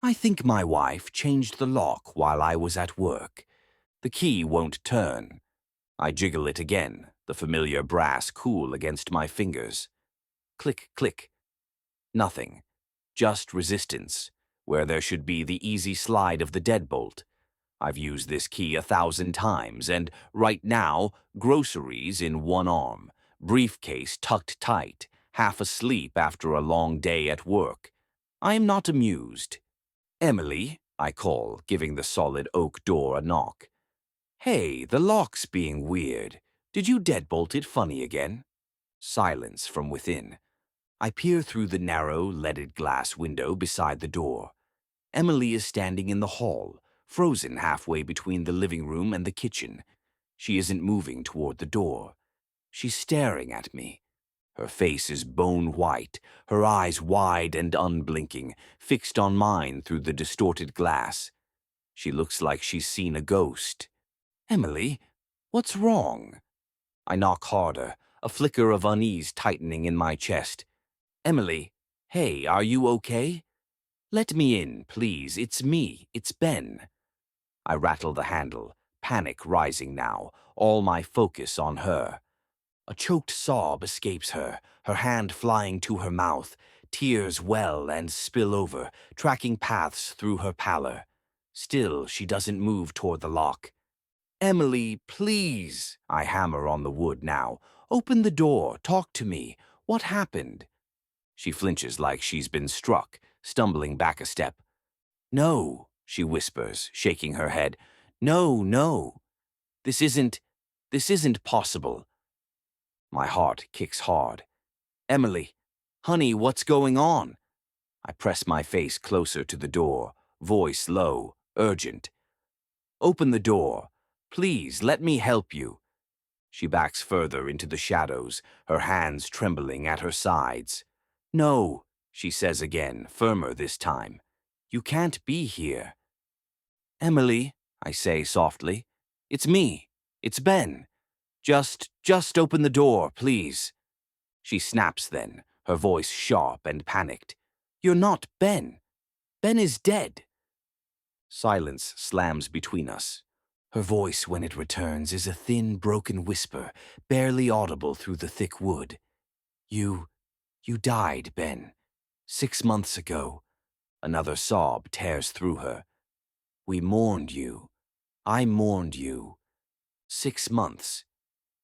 I think my wife changed the lock while I was at work. The key won't turn. I jiggle it again, the familiar brass cool against my fingers. Click, click. Nothing. Just resistance, where there should be the easy slide of the deadbolt. I've used this key 1,000 times, and right now, groceries in one arm, briefcase tucked tight, half asleep after a long day at work. I am not amused. Emily, I call, giving the solid oak door a knock. Hey, the lock's being weird. Did you deadbolt it funny again? Silence from within. I peer through the narrow, leaded glass window beside the door. Emily is standing in the hall, frozen halfway between the living room and the kitchen. She isn't moving toward the door. She's staring at me. Her face is bone white, her eyes wide and unblinking, fixed on mine through the distorted glass. She looks like she's seen a ghost. Emily, what's wrong? I knock harder, a flicker of unease tightening in my chest. Emily, hey, are you okay? Let me in, please. It's me. It's Ben. I rattle the handle, panic rising now, all my focus on her. A choked sob escapes her, her hand flying to her mouth. Tears well and spill over, tracking paths through her pallor. Still, she doesn't move toward the lock. Emily, please. I hammer on the wood now. Open the door. Talk to me. What happened? She flinches like she's been struck, stumbling back a step. No, she whispers, shaking her head. No, no. This isn't possible. My heart kicks hard. Emily, honey, what's going on? I press my face closer to the door, voice low, urgent. Open the door. Please, let me help you. She backs further into the shadows, her hands trembling at her sides. No, she says again, firmer this time. You can't be here. Emily, I say softly. It's me. It's Ben. Just open the door, please. She snaps then, her voice sharp and panicked. You're not Ben. Ben is dead. Silence slams between us. Her voice, when it returns, is a thin, broken whisper, barely audible through the thick wood. You died, Ben. 6 months ago. Another sob tears through her. We mourned you. I mourned you. 6 months.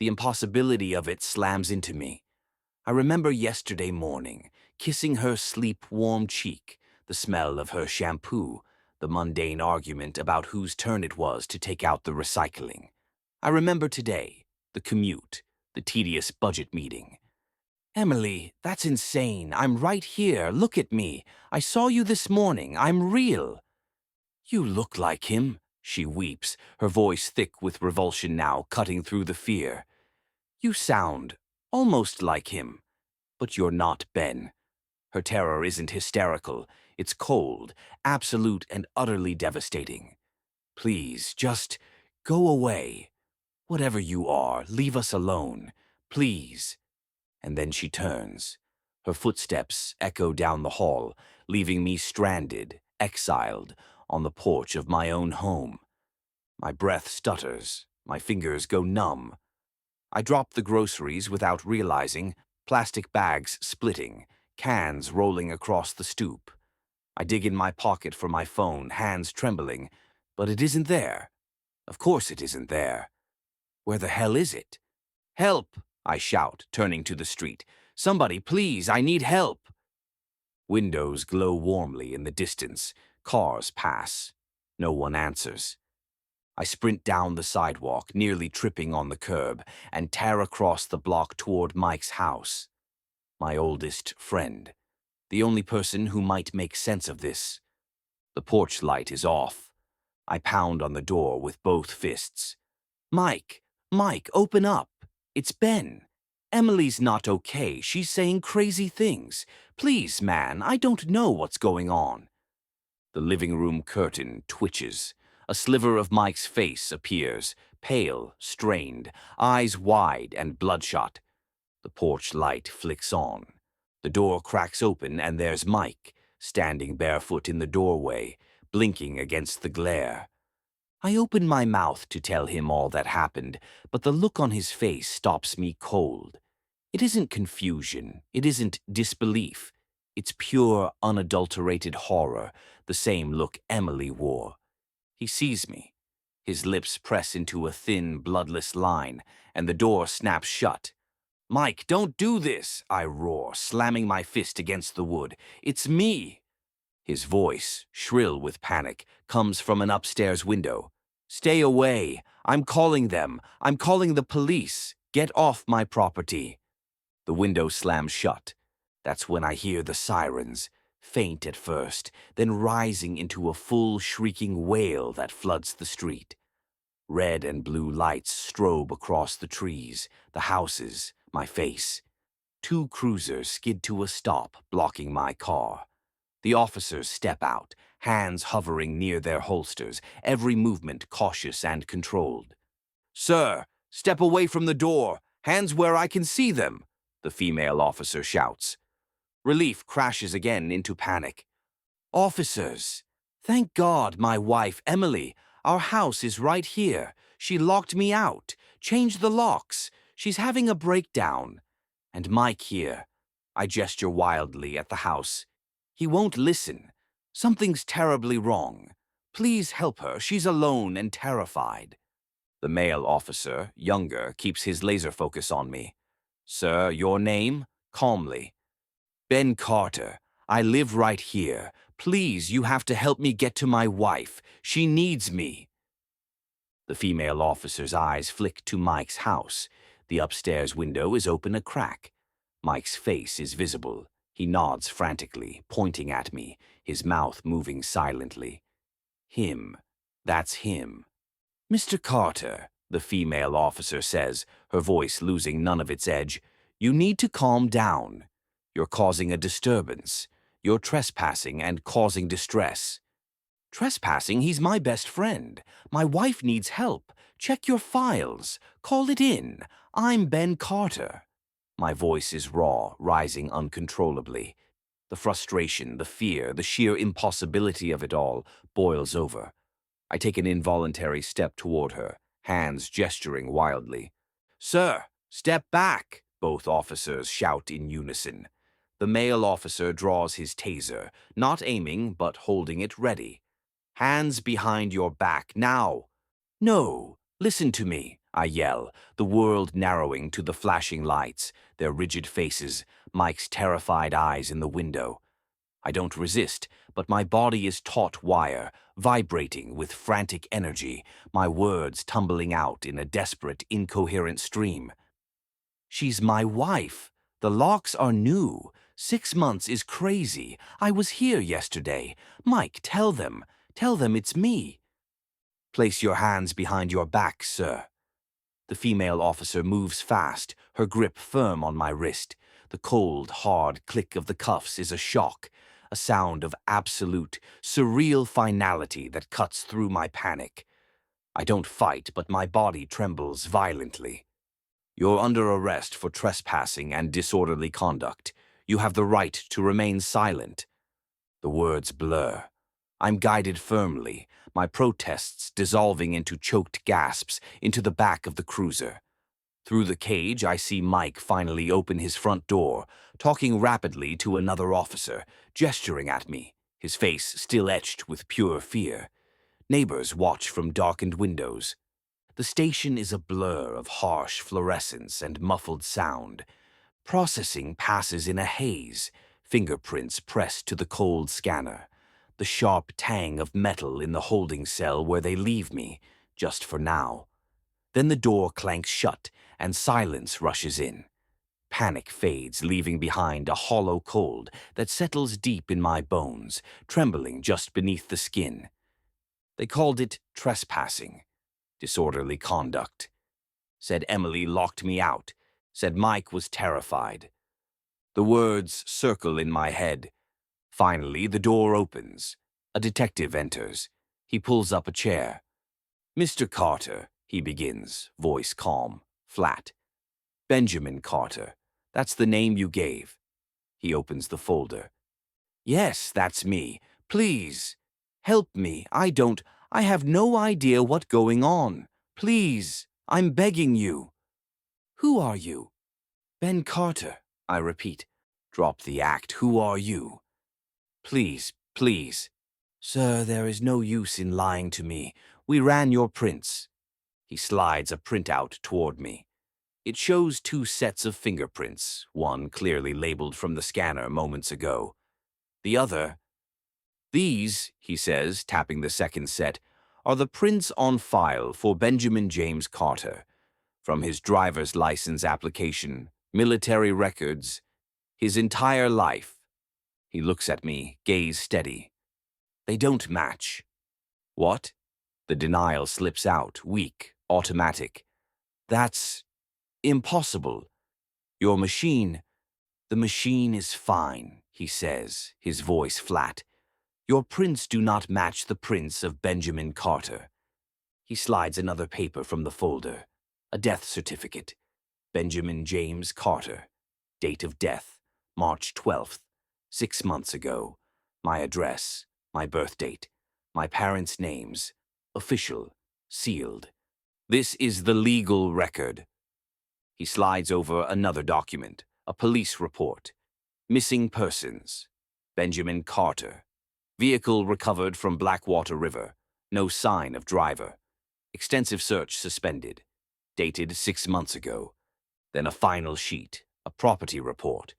The impossibility of it slams into me. I remember yesterday morning, kissing her sleep-warm cheek, the smell of her shampoo, the mundane argument about whose turn it was to take out the recycling. I remember today, the commute, the tedious budget meeting. Emily, that's insane. I'm right here. Look at me. I saw you this morning. I'm real. You look like him, she weeps, her voice thick with revulsion now, cutting through the fear. You sound almost like him, but you're not Ben. Her terror isn't hysterical. It's cold, absolute and utterly devastating. Please, just go away. Whatever you are, leave us alone. Please. And then she turns. Her footsteps echo down the hall, leaving me stranded, exiled, on the porch of my own home. My breath stutters, my fingers go numb. I drop the groceries without realizing, plastic bags splitting, cans rolling across the stoop. I dig in my pocket for my phone, hands trembling, but it isn't there. Of course it isn't there. Where the hell is it? Help! I shout, turning to the street. Somebody, please, I need help. Windows glow warmly in the distance. Cars pass. No one answers. I sprint down the sidewalk, nearly tripping on the curb, and tear across the block toward Mike's house. My oldest friend. The only person who might make sense of this. The porch light is off. I pound on the door with both fists. Mike, open up. It's Ben. Emily's not okay. She's saying crazy things. Please, man, I don't know what's going on. The living room curtain twitches. A sliver of Mike's face appears, pale, strained, eyes wide and bloodshot. The porch light flicks on. The door cracks open and there's Mike, standing barefoot in the doorway, blinking against the glare. I open my mouth to tell him all that happened, but the look on his face stops me cold. It isn't confusion, it isn't disbelief. It's pure, unadulterated horror, the same look Emily wore. He sees me. His lips press into a thin, bloodless line, and the door snaps shut. "Mike, don't do this!" I roar, slamming my fist against the wood. "It's me!" His voice, shrill with panic, comes from an upstairs window. "Stay away! I'm calling them! I'm calling the police! Get off my property!" The window slams shut. That's when I hear the sirens, faint at first, then rising into a full shrieking wail that floods the street. Red and blue lights strobe across the trees, the houses, my face. 2 cruisers skid to a stop, blocking my car. The officers step out, hands hovering near their holsters, every movement cautious and controlled. "Sir, step away from the door! Hands where I can see them!" the female officer shouts. Relief crashes again into panic. "Officers! Thank God, my wife, Emily. Our house is right here. She locked me out. Change the locks. She's having a breakdown. And Mike here." I gesture wildly at the house. "He won't listen. Something's terribly wrong. Please help her. She's alone and terrified." The male officer, younger, keeps his laser focus on me. "Sir, your name?" Calmly. "Ben Carter. I live right here. Please, you have to help me get to my wife. She needs me." The female officer's eyes flick to Mike's house. The upstairs window is open a crack. Mike's face is visible. He nods frantically, pointing at me, his mouth moving silently. "Him. That's him." "Mr. Carter," the female officer says, her voice losing none of its edge, "you need to calm down. You're causing a disturbance. You're trespassing and causing distress." "Trespassing? He's my best friend. My wife needs help. Check your files. Call it in. I'm Ben Carter." My voice is raw, rising uncontrollably. The frustration, the fear, the sheer impossibility of it all boils over. I take an involuntary step toward her, hands gesturing wildly. "Sir, step back!" both officers shout in unison. The male officer draws his taser, not aiming but holding it ready. "Hands behind your back, now!" "No, listen to me," I yell, the world narrowing to the flashing lights, their rigid faces, Mike's terrified eyes in the window. I don't resist, but my body is taut wire, vibrating with frantic energy, my words tumbling out in a desperate, incoherent stream. "She's my wife. The locks are new. 6 months is crazy. I was here yesterday. Mike, tell them. Tell them it's me." "Place your hands behind your back, sir." The female officer moves fast, her grip firm on my wrist. The cold, hard click of the cuffs is a shock, a sound of absolute, surreal finality that cuts through my panic. I don't fight, but my body trembles violently. "You're under arrest for trespassing and disorderly conduct. You have the right to remain silent." The words blur. I'm guided firmly, my protests dissolving into choked gasps into the back of the cruiser. Through the cage, I see Mike finally open his front door, talking rapidly to another officer, gesturing at me, his face still etched with pure fear. Neighbors watch from darkened windows. The station is a blur of harsh fluorescence and muffled sound. Processing passes in a haze, fingerprints pressed to the cold scanner. The sharp tang of metal in the holding cell where they leave me, just for now. Then the door clanks shut and silence rushes in. Panic fades, leaving behind a hollow cold that settles deep in my bones, trembling just beneath the skin. They called it trespassing, disorderly conduct. Said Emily locked me out, said Mike was terrified. The words circle in my head. Finally, the door opens. A detective enters. He pulls up a chair. "Mr. Carter," he begins, voice calm, flat. "Benjamin Carter. That's the name you gave." He opens the folder. Yes, that's me. Please, help me. I have no idea what's going on. Please, I'm begging you. Who are you? Ben Carter, I repeat. Drop the act. Who are you? Please, please. Sir, there is no use in lying to me. We ran your prints. He slides a printout toward me. It shows two sets of fingerprints, one clearly labeled from the scanner moments ago. The other, these, he says, tapping the second set, are the prints on file for Benjamin James Carter, from his driver's license application, military records, his entire life. He looks at me, gaze steady. They don't match. What? The denial slips out, weak, automatic. That's impossible. Your machine, the machine is fine, he says, his voice flat. Your prints do not match the prints of Benjamin Carter. He slides another paper from the folder. A death certificate. Benjamin James Carter. Date of death, March 12th, 6 months ago. My address, my birth date, my parents' names. Official, sealed. This is the legal record. He slides over another document, a police report. Missing persons. Benjamin Carter. Vehicle recovered from Blackwater River. No sign of driver. Extensive search suspended. Dated 6 months ago. Then a final sheet, a property report.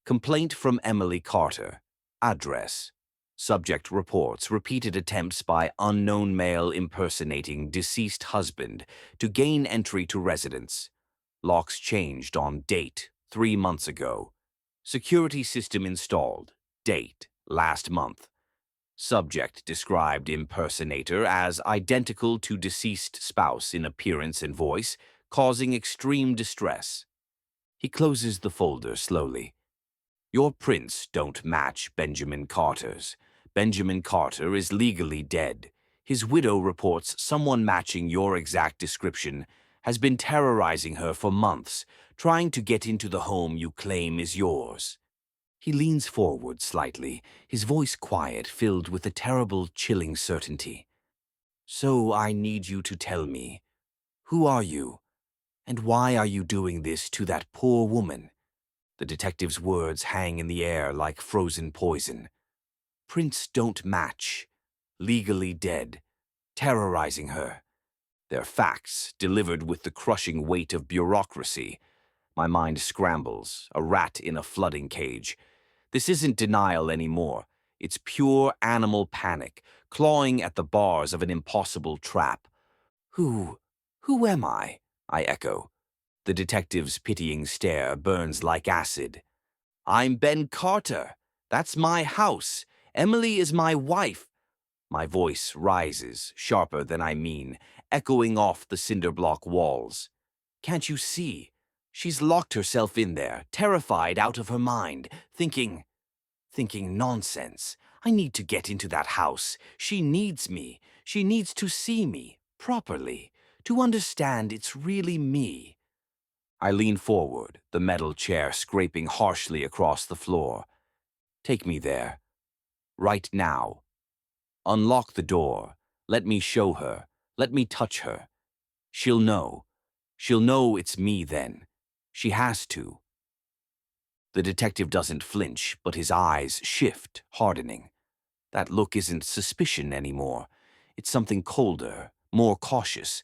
Complaint from Emily Carter. Address. Subject reports repeated attempts by unknown male impersonating deceased husband to gain entry to residence. Locks changed on date 3 months ago. Security system installed. Date last month. Subject described impersonator as identical to deceased spouse in appearance and voice, causing extreme distress. He closes the folder slowly. Your prints don't match Benjamin Carter's. Benjamin Carter is legally dead. His widow reports someone matching your exact description has been terrorizing her for months, trying to get into the home you claim is yours. He leans forward slightly, his voice quiet, filled with a terrible, chilling certainty. So I need you to tell me, who are you, and why are you doing this to that poor woman? The detective's words hang in the air like frozen poison. Prints don't match. Legally dead. Terrorizing her. They're facts, delivered with the crushing weight of bureaucracy. My mind scrambles, a rat in a flooding cage. This isn't denial anymore. It's pure animal panic, clawing at the bars of an impossible trap. Who am I? I echo. The detective's pitying stare burns like acid. I'm Ben Carter. That's my house. Emily is my wife. My voice rises, sharper than I mean, echoing off the cinder-block walls. Can't you see? She's locked herself in there, terrified out of her mind, thinking nonsense. I need to get into that house. She needs me. She needs to see me, properly, to understand it's really me. I lean forward, the metal chair scraping harshly across the floor. Take me there. Right now. Unlock the door. Let me show her. Let me touch her. She'll know. She'll know it's me then. She has to. The detective doesn't flinch, but his eyes shift, hardening. That look isn't suspicion anymore. It's something colder, more cautious,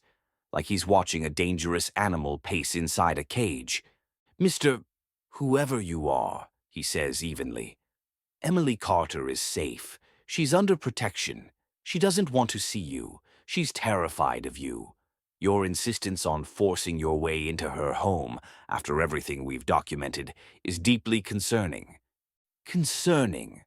like he's watching a dangerous animal pace inside a cage. Mr. Whoever you are, he says evenly. Emily Carter is safe. She's under protection. She doesn't want to see you. She's terrified of you. Your insistence on forcing your way into her home, after everything we've documented, is deeply concerning. Concerning.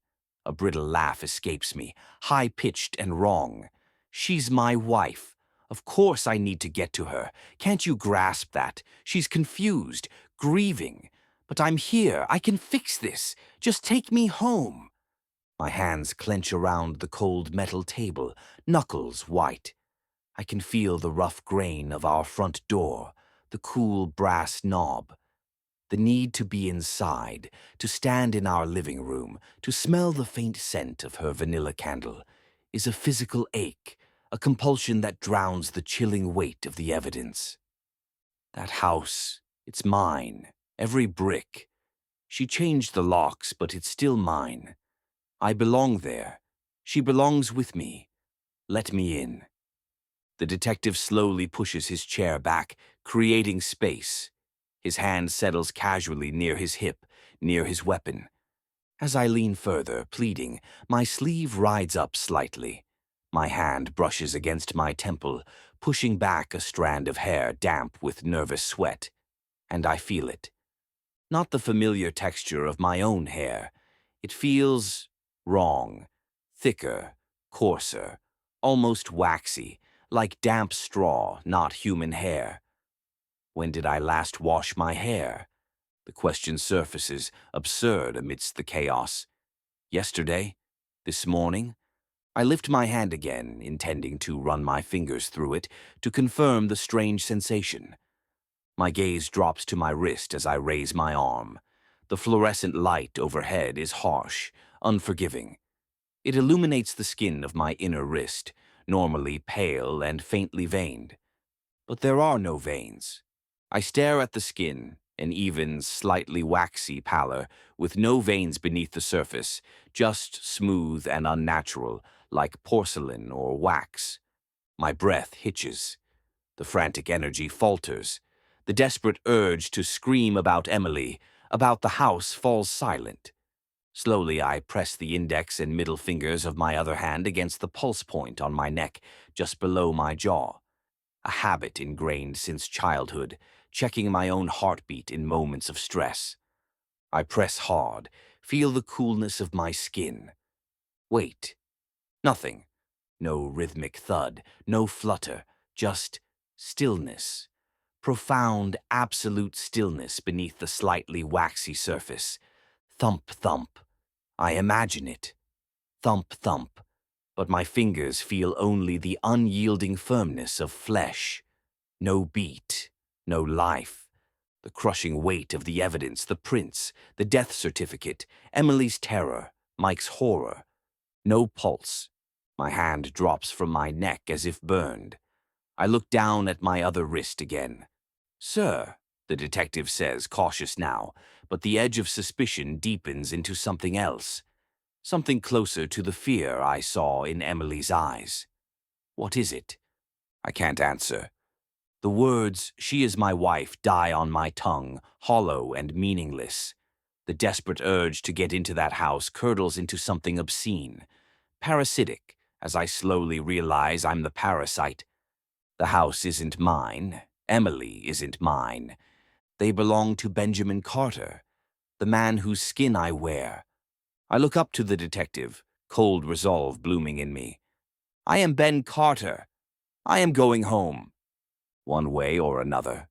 A brittle laugh escapes me, high-pitched and wrong. She's my wife. Of course I need to get to her. Can't you grasp that? She's confused, grieving. But I'm here. I can fix this. Just take me home. My hands clench around the cold metal table, knuckles white. I can feel the rough grain of our front door, the cool brass knob. The need to be inside, to stand in our living room, to smell the faint scent of her vanilla candle, is a physical ache, a compulsion that drowns the chilling weight of the evidence. That house, it's mine, every brick. She changed the locks, but it's still mine. I belong there. She belongs with me. Let me in. The detective slowly pushes his chair back, creating space. His hand settles casually near his hip, near his weapon. As I lean further, pleading, my sleeve rides up slightly. My hand brushes against my temple, pushing back a strand of hair damp with nervous sweat. And I feel it. Not the familiar texture of my own hair. It feels wrong, thicker, coarser, almost waxy, like damp straw, not human hair. When did I last wash my hair? The question surfaces, absurd amidst the chaos. Yesterday? This morning? I lift my hand again, intending to run my fingers through it to confirm the strange sensation. My gaze drops to my wrist as I raise my arm. The fluorescent light overhead is harsh, unforgiving. It illuminates the skin of my inner wrist, normally pale and faintly veined. But there are no veins. I stare at the skin, an even, slightly waxy pallor, with no veins beneath the surface, just smooth and unnatural, like porcelain or wax. My breath hitches. The frantic energy falters. The desperate urge to scream about Emily, about the house, falls silent. Slowly, I press the index and middle fingers of my other hand against the pulse point on my neck, just below my jaw. A habit ingrained since childhood, checking my own heartbeat in moments of stress. I press hard, feel the coolness of my skin. Wait. Nothing. No rhythmic thud, no flutter, just stillness. Profound, absolute stillness beneath the slightly waxy surface. Thump, thump. I imagine it. Thump, thump. But my fingers feel only the unyielding firmness of flesh. No beat, no life. The crushing weight of the evidence, the prints, the death certificate, Emily's terror, Mike's horror. No pulse. My hand drops from my neck as if burned. I look down at my other wrist again. "Sir," the detective says, cautious now, but the edge of suspicion deepens into something else. Something closer to the fear I saw in Emily's eyes. What is it? I can't answer. The words, "she is my wife," die on my tongue, hollow and meaningless. The desperate urge to get into that house curdles into something obscene, parasitic, as I slowly realize I'm the parasite. The house isn't mine. Emily isn't mine. They belong to Benjamin Carter, the man whose skin I wear. I look up to the detective, cold resolve blooming in me. I am Ben Carter. I am going home. One way or another.